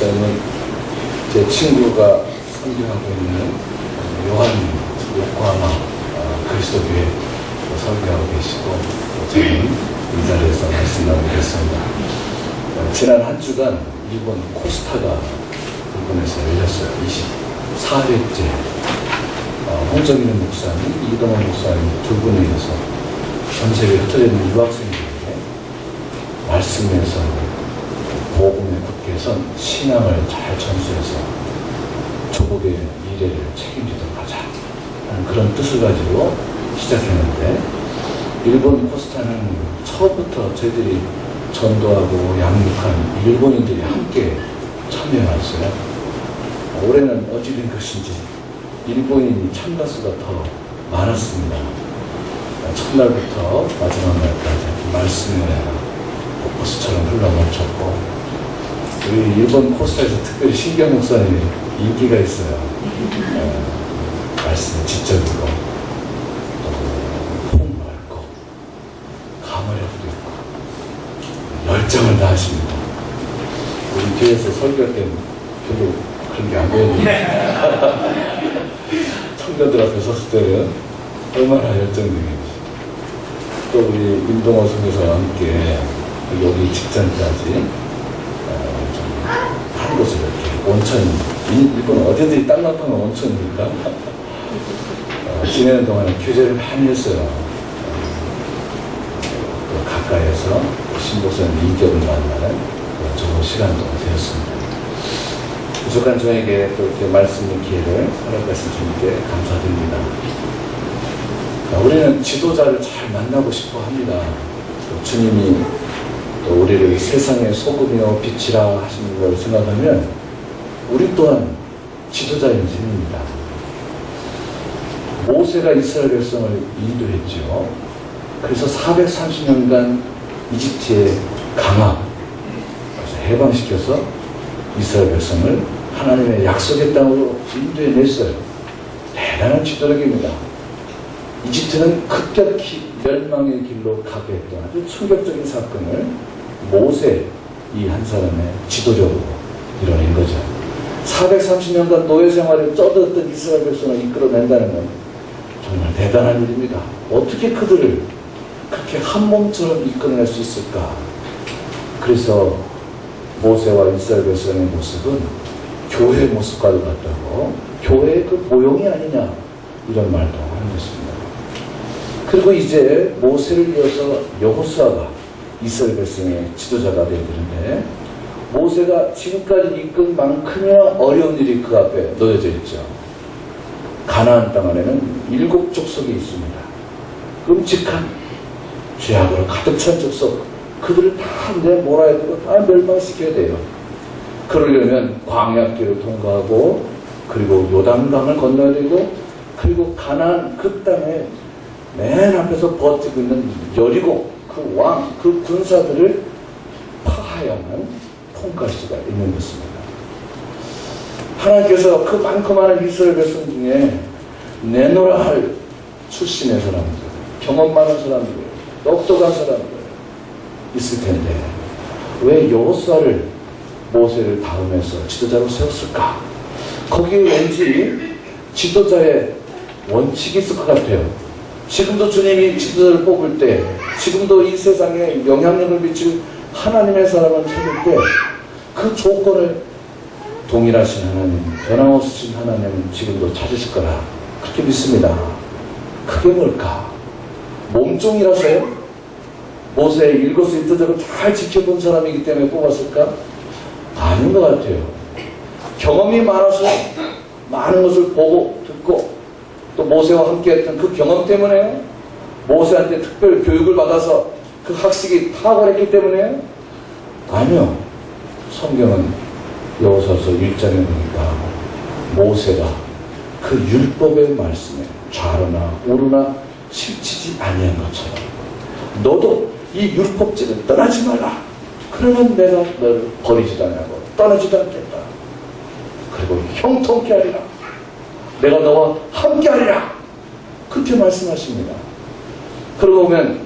목사님은 제 친구가 선교하고 있는 요한 요코하마 그리스도교회 선교하고 계시고 저는 이 자리에서 말씀 나누겠습니다. 지난 한 주간 일본 코스타가 일본에서 열렸어요. 24회째 홍정인 목사님, 이동원 목사님 두 분에 이어서 전 세계에 흩어져 있는 유학생들에게 말씀에서 복음에 굳게 선 신앙을 잘 전수해서 조국의 미래를 책임지도록 하자 하는 그런 뜻을 가지고 시작했는데, 일본 코스타는 처음부터 저희들이 전도하고 양육한 일본인들이 함께 참여해왔어요. 올해는 어찌된 것인지 일본인 참가수가 더 많았습니다. 첫날부터 마지막 날까지 말씀에 버스처럼 흘러넘쳤고, 우리 일본 코스타에서 특별히 신경 목사님이 인기가 있어요. 말씀이 지적이고 또 풍부하고 가물력도 있고 열정을 다하십니다. 우리 교회에서 설교할 때는 별로 그런 게 안 보였는데 청년들 앞에 섰을 때는 얼마나 열정적인지. 또 우리 임동호 선교사와 함께 여기 직전까지 한 곳을 이렇게 온천, 일본 어디든지 땅나파면 온천이니까 지내는 동안에 교제를 많이 했어요. 가까이에서 신복사님 인격을 만나는 좋은 시간도 되었습니다. 부족한 저에게 또 이렇게 말씀의 기회를 허락하신 주님께 감사드립니다. 우리는 지도자를 잘 만나고 싶어 합니다. 주님이 또 우리를 세상의 소금이요 빛이라 하시는 걸 생각하면 우리 또한 지도자인 셈입니다. 모세가 이스라엘 백성을 인도했죠. 그래서 430년간 이집트의 강압, 해방시켜서 이스라엘 백성을 하나님의 약속의 땅으로 인도해냈어요. 대단한 지도력입니다. 이집트는 급격히 멸망의 길로 가게 했던 아주 충격적인 사건을 모세 이 한 사람의 지도력으로 이뤄낸 거죠. 430년간 노예 생활에 쩌들었던 이스라엘 백성을 이끌어낸다는 건 정말 대단한 일입니다. 어떻게 그들을 그렇게 한 몸처럼 이끌어낼 수 있을까? 그래서 모세와 이스라엘 백성의 모습은 교회의 모습과도 같다고, 교회의 그 모형이 아니냐 이런 말도 하는 것입니다. 그리고 이제 모세를 이어서 여호수아가 이스라엘 백성의 지도자가 되어야 되는데, 모세가 지금까지 이끈 만큼이나 어려운 일이 그 앞에 놓여져 있죠. 가나안 땅 안에는 7 족속이 있습니다. 끔찍한 죄악으로 가득 찬 족속, 그들을 다 내몰아야 되고 다 멸망시켜야 돼요. 그러려면 광야길을 통과하고, 그리고 요단강을 건너야 되고, 그리고 가나안 그 땅에 맨 앞에서 버티고 있는 여리고 그 왕, 그 군사들을 파하야만 통과할 수가 있는 것입니다. 하나님께서 그 많고 많은 이스라엘 백성 중에 내노라 할 출신의 사람들, 경험 많은 사람들, 똑똑한 사람들 있을 텐데 왜 여호수아를 모세를 다음해서 지도자로 세웠을까? 거기에 왠지 지도자의 원칙이 있을 것 같아요. 지금도 주님이 지도자를 뽑을 때, 지금도 이 세상에 영향력을 미칠 하나님의 사람을 찾을 때 그 조건을 동일하신 하나님, 변함없으신 하나님은 지금도 찾으실 거라 그렇게 믿습니다. 그게 뭘까? 몸종이라서요? 모세의 일거수일투족을 잘 지켜본 사람이기 때문에 뽑았을까? 아닌 것 같아요. 경험이 많아서 많은 것을 보고 듣고 또 모세와 함께 했던 그 경험 때문에, 모세한테 특별 교육을 받아서 그 학식이 탁월했기 때문에? 아니요. 성경은 여호수아서 1장에 보니까 모세가 그 율법의 말씀에 좌로나 우로나 실치지 아니한 것처럼 너도 이 율법죄를 떠나지 말라. 그러면 내가 너를 버리지도 않고 떠나지도 않겠다. 그리고 형통케 하리라. 내가 너와 함께 하리라. 그렇게 말씀하십니다. 그러고 보면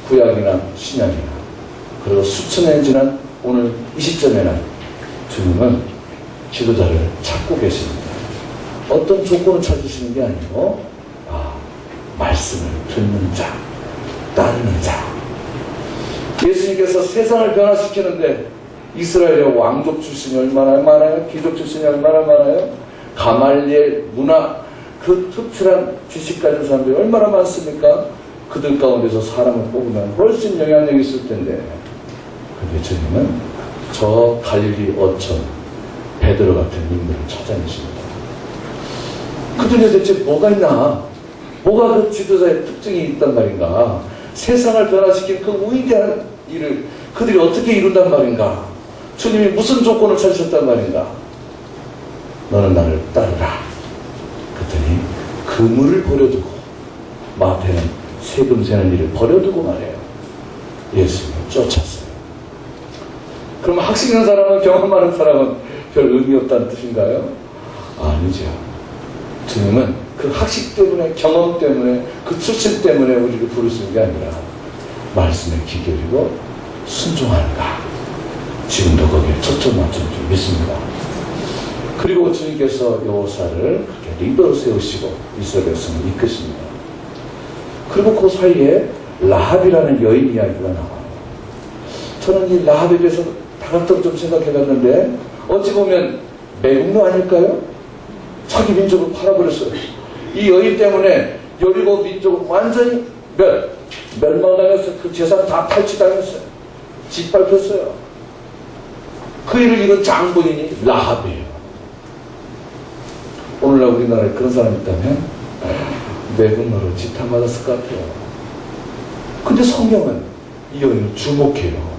구약이나 신약이나 그리고 수천 년 지난 오늘 이 시점에는 주님은 지도자를 찾고 계십니다. 어떤 조건을 찾으시는 게 아니고 말씀을 듣는 자, 따르는 자. 예수님께서 세상을 변화시키는데 이스라엘의 왕족 출신이 얼마나 많아요? 귀족 출신이 얼마나 많아요? 가말리엘 문화, 그 특출한 지식 가진 사람들이 얼마나 많습니까? 그들 가운데서 사람을 뽑으면 훨씬 영향력이 있을 텐데, 근데 주님은 저 갈릴리 어촌 베드로 같은 인물을 찾아내십니다. 그들에 대체 뭐가 있나? 뭐가 그 지도자의 특징이 있단 말인가? 세상을 변화시킨 그 위대한 일을 그들이 어떻게 이룬단 말인가? 주님이 무슨 조건을 찾으셨단 말인가? 너는 나를 따르라. 그랬더니 그물을 버려두고, 마태는 세금 세는 일을 버려두고 말해요. 예수님을 쫓았어요. 그럼 학식 있는 사람은, 경험 많은 사람은 별 의미 없다는 뜻인가요? 아니죠. 주님은 그 학식 때문에, 경험 때문에, 그 출신 때문에 우리를 부르시는 게 아니라 말씀에 귀 기울이고 순종하는가. 지금도 거기에 초점 맞춘 줄 믿습니다. 그리고 주님께서 여호사를 그렇게 리더로 세우시고 이스라엘 백성을 이끄십니다. 그리고 그 사이에 라합이라는 여인 이야기가 나와요. 저는 이 라합에 대해서 다각도로 좀 생각해봤는데, 어찌 보면 매국노 아닐까요? 자기 민족을 팔아버렸어요. 이 여인 때문에 여리고 민족은 완전히 멸망당했어요. 그 재산 다 탈취당했어요. 짓밟혔어요. 그 일을 이룬 장본인이 라합이에요. 오늘날 우리나라에 그런 사람이 있다면 매국노로 지탄받았을 것 같아요. 근데 성경은 이 여인을 주목해요.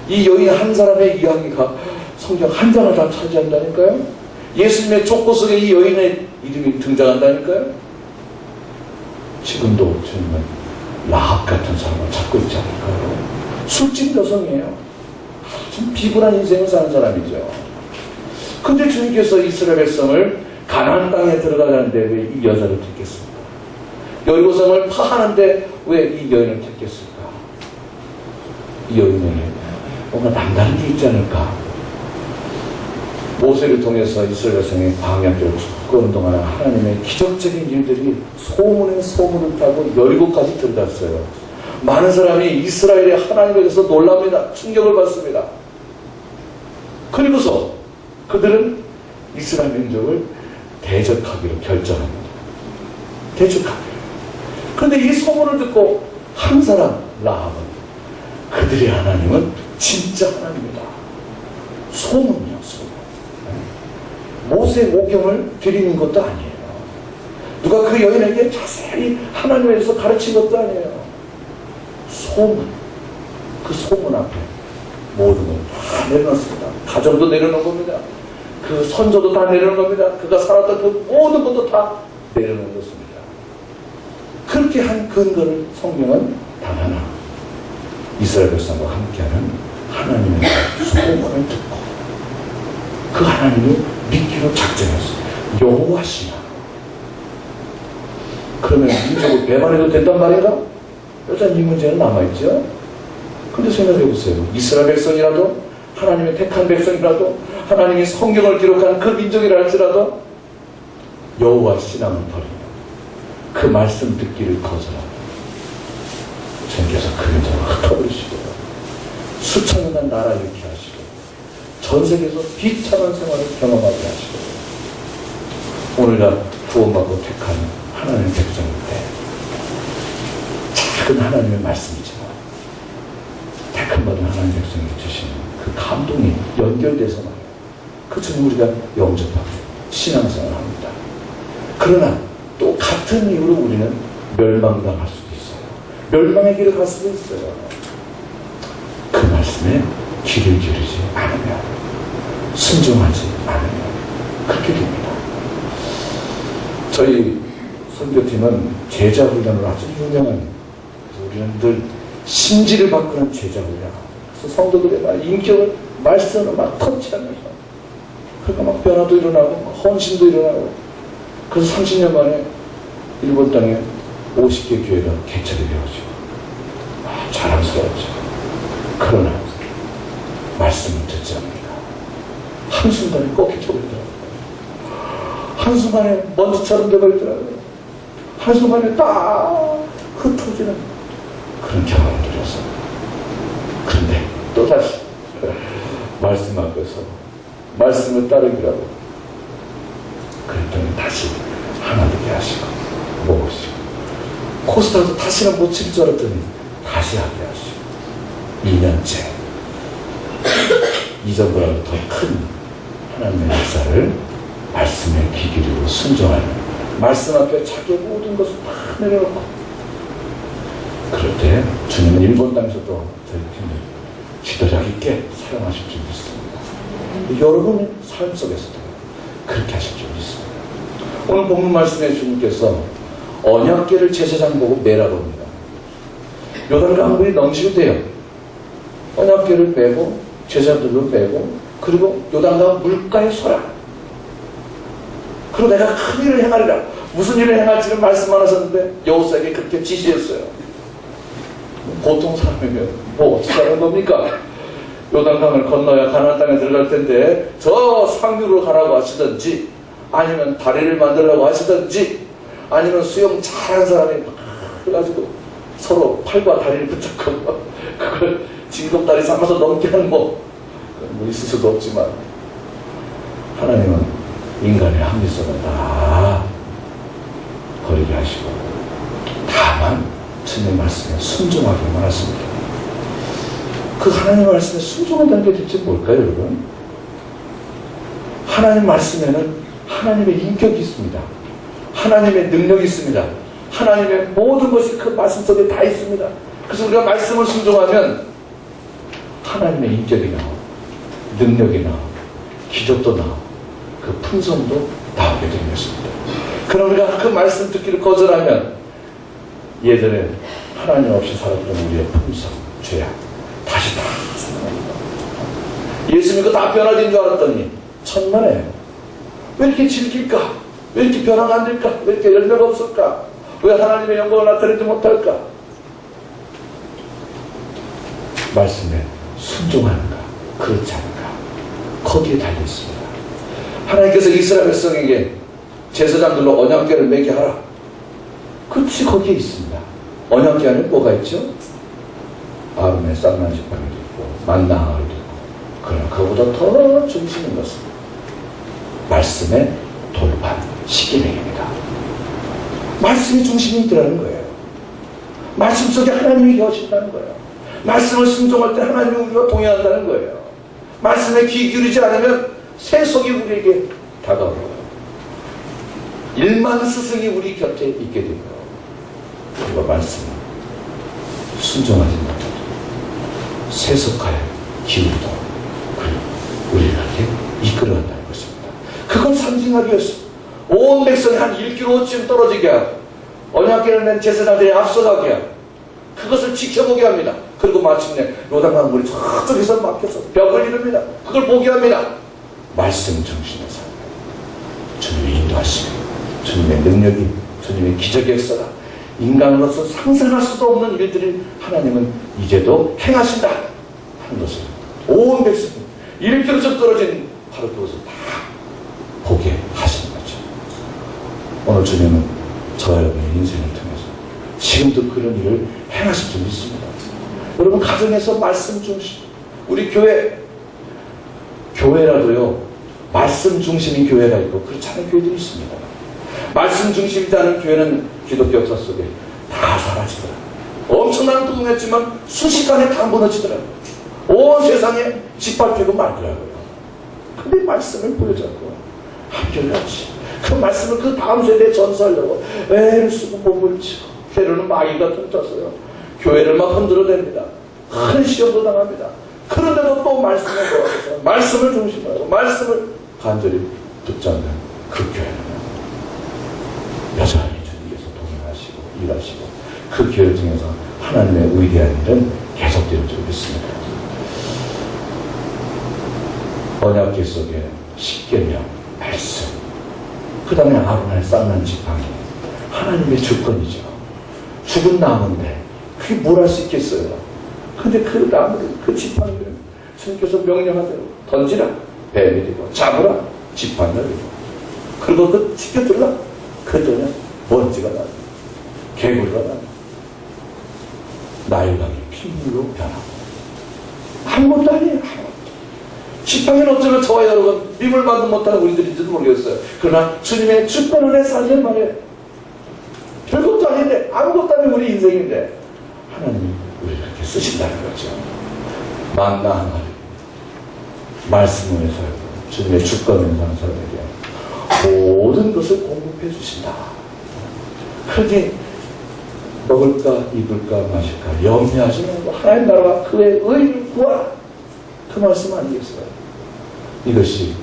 이 여인 한 사람의 이야기가 성경 한 장을 다 차지한다니까요. 예수님의 족보 속에 이 여인의 이름이 등장한다니까요. 지금도 주님은 라합 같은 사람을 찾고 있지 않을까요? 술집 여성이에요. 좀 비굴한 인생을 사는 사람이죠. 근데 주님께서 이스라엘 백성을 가나안 땅에 들어가자는데 왜 이 여자를 택했습니까? 여리고성을 파하는데 왜 이 여인을 택했을까? 이 여인에게 뭔가 남다른 게 있지 않을까? 모세를 통해서 이스라엘 백성의 광야길을 걷는 동안 하나님의 기적적인 일들이 소문에 소문을 타고 여리고까지 들어갔어요. 많은 사람이 이스라엘의 하나님에 대해서 놀랍니다. 충격을 받습니다. 그리고서 그들은 이스라엘 민족을 대적하기로 결정합니다. 대적하기로. 그런데 이 소문을 듣고 한 사람, 라합은 그들의 하나님은 진짜 하나님이다. 소문이요, 소문. 모세 모경을 드리는 것도 아니에요. 누가 그 여인에게 자세히 하나님에 대해서 가르친 것도 아니에요. 소문. 그 소문 앞에 모든 걸 다 내려놨습니다. 가정도 내려놓은 겁니다. 그 선조도 다 내려놓은 겁니다. 그가 살았던 그 모든 것도 다 내려놓은 것입니다. 그렇게 한 근거를 성경은 단 하나, 이스라엘 백성과 함께하는 하나님의 소문을 듣고 그 하나님을 믿기로 작정했어요. 여호와시나. 그러면 민족을 배반해도 된단 말인가? 여전히 이 문제는 남아있죠. 근데 생각해보세요. 이스라엘 백성이라도, 하나님의 택한 백성이라도, 하나님이 성경을 기록한 그 민족이라 할지라도 여호와 신앙을 버리면, 그 말씀 듣기를 거절하면 주님께서 그 민족을 흩어버리시고 수천 년간 나라 잃게 하시고 전 세계에서 비참한 생활을 경험하게 하시고, 오늘날 구원받고 택한 하나님의 백성인데, 작은 하나님의 말씀이지만 택함받은 하나님의 백성이 주시는 그 감동이 연결돼서 말이에요. 그 주님 우리가 영접하고 신앙생활을 합니다. 그러나 또 같은 이유로 우리는 멸망당할 수도 있어요. 멸망의 길을 갈 수도 있어요. 그 말씀에 귀를 기울이지 않으면, 순종하지 않으면 그렇게 됩니다. 저희 선교팀은 제자훈련으로 아주 유명한, 우리는 늘 심지를 바꾸는 제자훈련. 그래서 성도들의 막 인격을 말씀으로 막 터치하면서, 그러니까 막 변화도 일어나고 헌신도 일어나고. 그래서 30년 만에 일본 땅에 50개 교회가 개척이 되어지고 자랑스러웠죠. 그러나 말씀을 듣지 않습니다. 한순간에 꺾여버리더라고요. 한순간에 먼지처럼 되어버리더라고요. 한순간에 딱 흩어지는 그런 경험을 누렸어요. 그런데 또다시 말씀 앞에서 말씀을 따르기라고 그랬더니 다시 하나 되게 하시고 먹으시고 코스타도 다시는 못 칠 줄 알았더니 다시 하게 하시고 2년째 이전보다도 더 큰 하나님의 역사를 말씀에 귀 기울이고 순종하는 말씀 앞에 자기의 모든 것을 다 내려놓고 그럴 때 주님은 일본 땅에서도 저희 팀을 지도력 있게 사용하실 줄 믿습니다. 여러분의 삶 속에서도 그렇게 하실 줄 믿습니다. 오늘 본문 말씀에 주님께서 언약궤를 제사장 보고 매라고 합니다. 요단강물이 넘치게 돼요. 언약궤를 메고 제사들로 메고 그리고 요단강 물가에 서라. 그리고 내가 큰 일을 행하리라. 무슨 일을 행할지를 말씀 안 하셨는데 여호수아에게 그렇게 지시했어요. 보통 사람이면 뭐 어떻게 하는 겁니까? 요단강을 건너야 가나안 땅에 들어갈 텐데 저 상류로 가라고 하시든지 아니면 다리를 만들라고 하시든지 아니면 수영 잘하는 사람이 해가지고 서로 팔과 다리를 붙잡고 그걸 징검다리 삼아서 넘게 하는 뭐 있을 수도 없지만 하나님은 인간의 합리성을 다 버리게 하시고 다만 주님의 말씀에 순종하기만 하십니다. 그 하나님의 말씀에 순종한다는 게 대체 뭘까요, 여러분? 하나님 말씀에는 하나님의 인격이 있습니다. 하나님의 능력이 있습니다. 하나님의 모든 것이 그 말씀 속에 다 있습니다. 그래서 우리가 말씀을 순종하면 하나님의 인격이 나오고 능력이 나오고 기적도 나오고 그 풍성도 나오게 되는 것입니다. 그럼 우리가 그 말씀 듣기를 거절하면 예전에 하나님 없이 살았던 우리의 풍성, 죄악 다시 다 생각납니다. 예수 믿고 다 변화된 줄 알았더니 천만에 왜 이렇게 즐길까? 왜 이렇게 변화가 안 될까? 왜 이렇게 열매가 없을까? 왜 하나님의 영광을 나타내지 못할까? 말씀에 순종하는가? 그렇지 않은가? 거기에 달려있습니다. 하나님께서 이스라엘 백성에게 제사장들로 언약궤를 매게 하라. 끝이 거기에 있습니다. 언약궤 안에 뭐가 있죠? 아론의 쌍난 지팡이도 있고 만나도 있고 그러나 그보다 더 중심인 것은 말씀의 돌판 시기명입니다. 말씀이 중심이더라는 거예요. 말씀 속에 하나님이 계신다는 거예요. 말씀을 순종할 때 하나님이 우리와 동행한다는 거예요. 말씀에 귀 기울이지 않으면 세속이 우리에게 다가오고 일만 스승이 우리 곁에 있게 되고 그리고 말씀을 순종하지 못하고 세속하여 기울이도록 우리를 그렇게 이끌어간다는 것입니다. 그걸 상징하기 위해서 온 백성이 한 1km쯤 떨어지게 하고 언약궤를 맨 제사장들이 앞서가게 하고 그것을 지켜보게 합니다. 그리고 마침내 요단강 물이 저쪽에서 막혀서 벽을 이룹니다. 그걸 보게 합니다. 말씀 정신의 삶, 주님의 인도하심이, 주님의 능력이, 주님의 기적의 역사가 인간으로서 상상할 수도 없는 일들을 하나님은 이제도 행하신다 하는 것을 온 백성이 1km쯤 떨어진 바로 그것을 다 보게 하시는 거죠. 오늘 주님은 저와 여러분의 인생을 통해서 지금도 그런 일을 행하실 줄 믿습니다. 여러분 가정에서 말씀 중심, 우리 교회라도요 말씀 중심인 교회가 있고 그렇지 않은 교회들이 있습니다. 말씀 중심이지 않은 교회는 기독교 역사 속에 다 사라지더라. 엄청난 부흥했지만 순식간에 다 무너지더라고요. 온 세상에 짓밟히고 말더라고요. 근데 말씀을 보여줬고 한결같이 그 말씀을 그 다음 세대에 전수하려고 애를 쓰고 몸을 치고 때로는 마귀가 통쳐서요 교회를 막 흔들어댑니다. 큰 시험도 당합니다. 그런데도 또 말씀을 보아서 말씀을 중심으로 말씀을 간절히 붙잡는 그 교회는 여전히 주님께서 동행하시고 일하시고 그 교회 중에서 하나님의 위대한 일은 계속될 줄 믿습니다. 언약궤 속에 십계명, 말씀, 그 다음에 아론의 쌍난 지팡이, 하나님의 주권이죠. 죽은 나무인데 그게 뭘 할 수 있겠어요? 근데 그 나무를, 그 지팡이를 주님께서 명령한 대로 던지라. 뱀이 되고, 잡으라 지팡이가 되고, 그리고 그 지켜들라 그랬더니 먼지가 나고 개구리가 나고 나일강이 핏물로 변하고. 아무것도 아니에요. 아무것도. 지팡이는 어쩌면 저와 여러분 믿음을 받지 못하는 우리들인지도 모르겠어요. 그러나 주님의 주권 은혜 사실 말이에요. 별것도 아닌데, 아무것도 아닌 우리 인생인데 하나님이 우리를 그렇게 쓰신다는 거죠. 만나 하나님 말씀을 해서 주님의 주권을 사는 사람에게 모든 것을 공급해 주신다. 그러니 먹을까 입을까 마실까 염려하지 말고 하나님 나라와 그의 의를 구하라. 그 말씀 아니겠어요? 이것이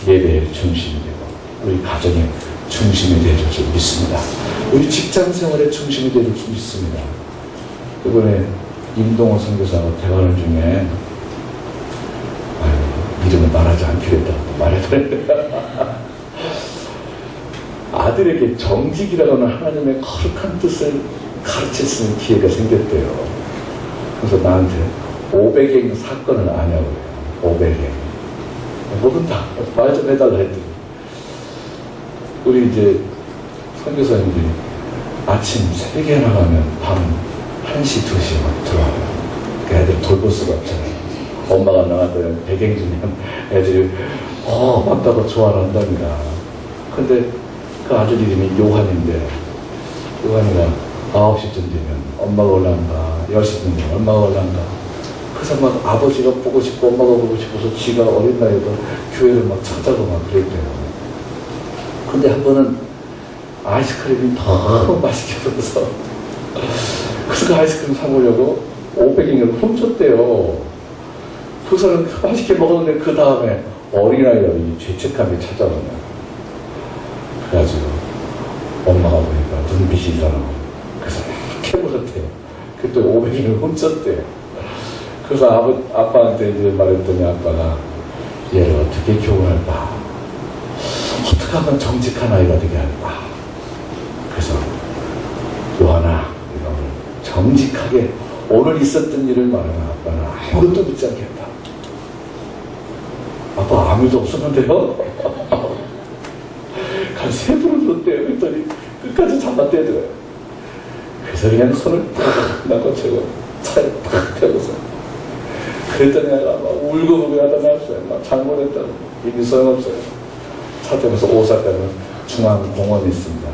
예배의 중심이 되고 우리 가정의 중심이 되줄 줄 믿습니다. 우리 직장 생활의 중심이 되줄 줄 믿습니다. 이번에 임동호 선교사하고 대화를 중에 이름을 말하지 않기로 했다고 말했더니 아들에게 정직이라는 하나님의 거룩한 뜻을 가르칠 수 있는 기회가 생겼대요. 그래서 나한테 500행 사건을 아냐고 그래요. 500행. 뭐든 다 말 좀 해달라 했더니 우리 이제 선교사님들이 아침 새벽에 나가면 밤 1시, 2시 막 들어와요. 그 애들 돌볼 수가 없잖아요. 엄마가 나가면 배경 주면 애들이 맞다고 좋아를 한답니다. 근데 그 아들 이름이 요한인데 요한이가 9시쯤 되면 엄마가 올라온다. 10시쯤 되면 엄마가 올라온다. 그래서 막 아버지가 보고 싶고 엄마가 보고 싶어서 지가 어린 나이에도 교회를 막 찾아고 막 그랬대요. 근데 한 번은 아이스크림이 너무 맛있게 들어서 그래서 그 아이스크림 사보려고 500엔을 훔쳤대요. 그 사람 맛있게 먹었는데 그 다음에 어린아이가 죄책감이 찾아오냐. 그래가지고 엄마가 보니까 눈빛이 이상하고 그래서 이렇게 물었대요. 그때 500엔을 훔쳤대요. 그래서 아빠한테 이제 말했더니 아빠가 얘를 어떻게 교훈할까? 어떻게 하면 정직한 아이가 되게 할까? 그래서 요한아, 정직하게 오늘 있었던 일을 말하면 아빠는 아무것도 묻지 않겠다. 아빠 아무 일도 없었는데요? 한 3번을 들었대요. 그랬더니 끝까지 잡아떼더래요. 그래서 그냥 손을 탁 놔놓고 차에 탁 태워서 그랬더니 내가 막 울고불고 하다 나왔어요. 막 잘못했다고. 이미 소용없어요. 차 태워서 오사카는 중앙공원이 있습니다.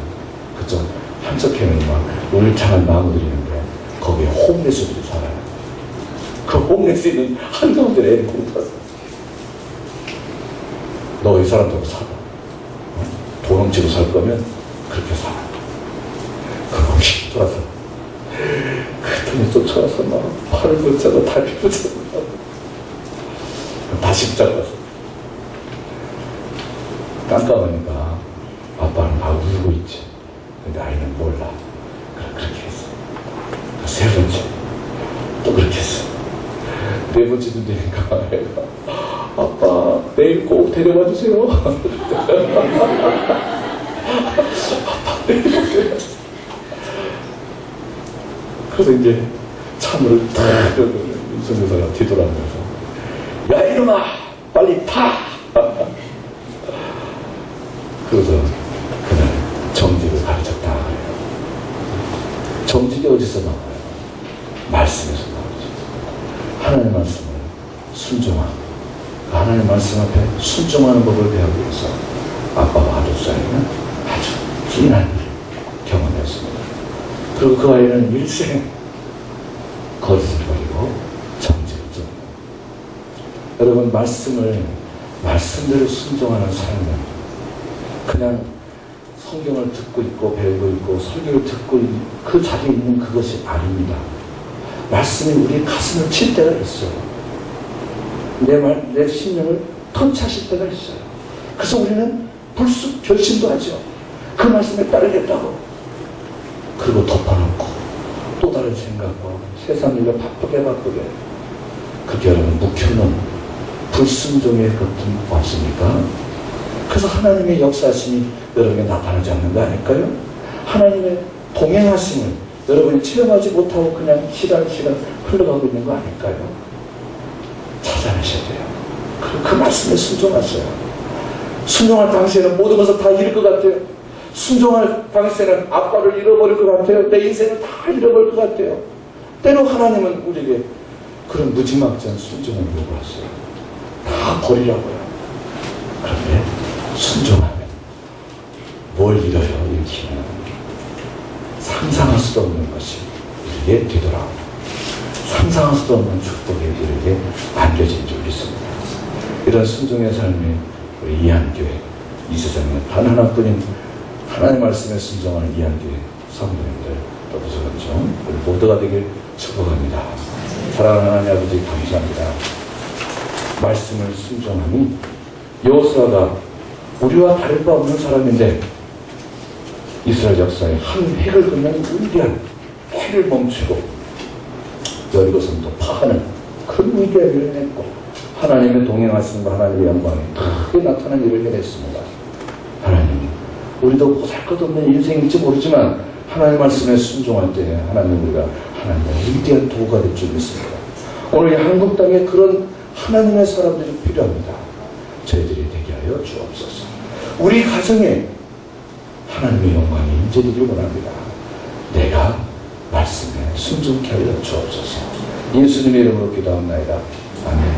그쪽 한쪽에는 막 울창한 나무들이 있는데 거기에 홈레스들이 살아요. 그 홈레스 있는 한가운데 애를 공부했어. 너 이 사람하고 살아. 돈 훔치고 살 거면 그렇게 살아. 그럼 돌아서 그랬더니 쫓아와서 막 팔을 붙잡고 다리 붙잡고 다시 붙잡아서 깜깜하니까 아빠는 막 울고 있지. 근데 아이는 몰라. 그렇게 했어. 3번째 또 그렇게 했어. 4번째도 되니까 애가 아빠 내일 꼭 데려와 주세요. 아빠 내일 꼭 데려와 주세요. 그래서 이제 차문을 탁 열고 윤선교사가 뒤돌아보면서 야 이놈아 빨리 타. 그래서 그날 정직을 가르쳤다 그래요. 정직이 어디서 나와요? 말씀에서 나오죠. 하나님의 말씀을 순종하고 하나님의 말씀 앞에 순종하는 법을 배우기 위해서 아빠와 아들 사이는 아주 긴한 일을 경험했습니다. 그리고 그 아이는 일생 거짓을 버리고 정직을 좀. 여러분 말씀대로 순종하는 삶은 그냥 성경을 듣고 있고 배우고 있고 설교를 듣고 그 자리에 있는 그것이 아닙니다. 말씀이 우리 가슴을 칠 때가 있어요. 내 심령을 터치하실 때가 있어요. 그래서 우리는 불쑥 결심도 하죠. 그 말씀에 따르겠다고. 그리고 덮어놓고 또 다른 생각과 세상 일을 바쁘게 그게 여러분 묵혀놓은 불순종의 것은 없습니까? 그래서 하나님의 역사하심이 여러분에게 나타나지 않는 거 아닐까요? 하나님의 동행하심을 여러분이 체험하지 못하고 그냥 시간 흘러가고 있는 거 아닐까요? 찾아내셔야 돼요. 그 말씀에 순종하세요. 순종할 당시에는 모든 것을 다 잃을 것 같아요. 순종할 당시에는 아빠를 잃어버릴 것 같아요. 내 인생을 다 잃어버릴 것 같아요. 때로 하나님은 우리에게 그런 무지막지한 순종을 요구하세요. 다 버리라고요. 그런데 순종하면 뭘 잃어요? 잃기는 상상할 수도 없는 것이 우리에게 되돌아옵니다. 상상할 수도 없는 축복이 우리에게 안겨진 줄 믿습니다. 이런 순종의 삶이 우리 이한교회, 이 세상에 단 하나뿐인 하나님의 말씀에 순종하는 이한교회 성도님들, 또도 저는 우리 모두가 되길 축복합니다. 사랑하는 하나님 아버지 감사합니다. 말씀을 순종하니 여호수아가 우리와 다를 바 없는 사람인데 이스라엘 역사에 한 획을 그는 위대한 해를 멈추고 여리고성도 파하는 그런 위대한 일을 했고 하나님의 동행하심과 하나님의 영광이 크게 나타난 일을 해냈습니다. 하나님, 우리도 보잘것없는 인생일지 모르지만 하나님의 말씀에 순종할 때 하나님 우리가 하나님의 위대한 도구가 될 줄 믿습니다. 오늘 이 한국 땅에 그런 하나님의 사람들이 필요합니다. 저희들이 되게 하여 주옵소서. 우리 가정에 하나님의 영광이 임재되기를 원합니다. 내가 말씀에 순종케 하여 주옵소서. 예수님의 이름으로 기도합나이다. 아멘.